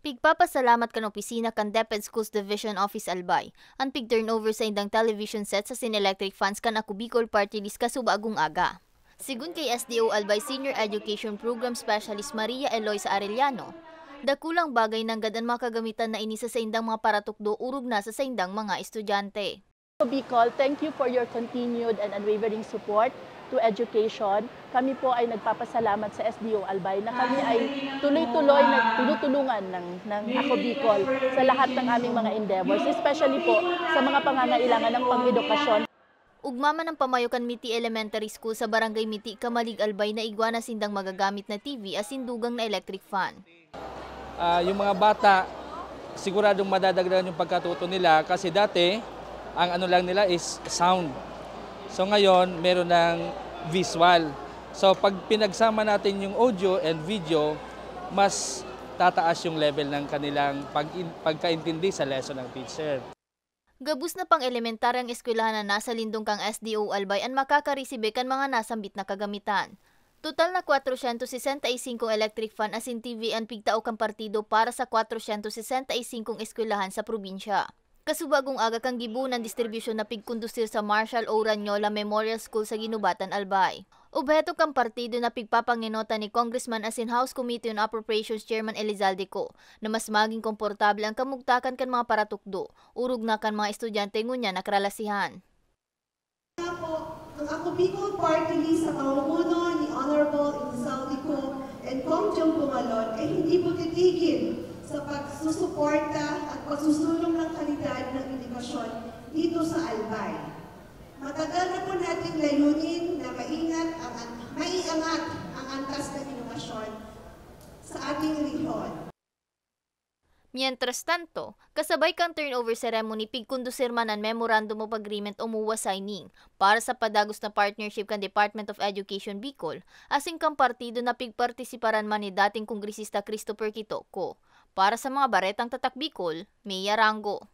Pigpapasalamat kan opisina kan DepEd Schools Division Office Albay. Ang pig-turnover sa indang television set sa Sinelectric Funds kan ako Bicol Party List kasubagong aga. Sigun kay SDO Albay Senior Education Program Specialist Maria Eloisa Arellano, dakulang bagay ng gadan makagamitan na inisa sa indang mga paratukdo urog na sa indang mga estudyante. Bicol, thank you for your continued and unwavering support to education. Kami po ay nagpapasalamat sa SDO Albay na kami ay tuloy-tuloy na tinutulungan ng Ako Bicol sa lahat ng aming mga endeavors, especially po sa mga pangangailangan ng pang-edukasyon. Ugmama ng Pamayukan Miti Elementary School sa Barangay Miti, Kamalig Albay na igwana sindang magagamit na TV as sindugang na electric fan. Yung mga bata, siguradong madadagdagan yung pagkatuto nila kasi dati, ang ano lang nila is sound. So ngayon, meron ng visual. So pag pinagsama natin yung audio and video, mas tataas yung level ng kanilang pagkaintindi sa lesson ng teacher. Gabus na pang elementaryang eskwelahan na nasa lindong kang SDO Albay ang makakarisibe kan mga nasambit na kagamitan. Total na 465 electric fan asin TV ang pigtao kang partido para sa 465 eskwelahan sa probinsya. Kasubagong aga kang gibunan distribusyon na pigkondusir sa Marshall O. Ranyola Memorial School sa Ginubatan, Albay. Obheto kang partido na pigpapanginota ni Congressman asin House Committee on Appropriations Chairman Elizalde Co na mas maging komportable ang kamugtakan kan mga paratukdo, urog na kan mga estudyante ngunya na kralasihan. Ang Ako Bicol Party List sa pamumuno ni Honorable Elizalde Co and Kong Jong Pumalon ay hindi po titigil sa pagsusuporta at pagsusulong ng kalidad ng edukasyon dito sa Albay. Matagal na po nating layunin na maiangat ang antas ng edukasyon sa ating rehiyon. Mientras tanto, kasabay kang turnover ceremony pigkondusir man ang Memorandum of Agreement o MOA signing para sa padagos na partnership kan Department of Education Bicol asing kang partido na pigpartisiparan man ni dating Kongresista Christopher Quitoco. Para sa mga baretang tatak Bicol, Mia Rango.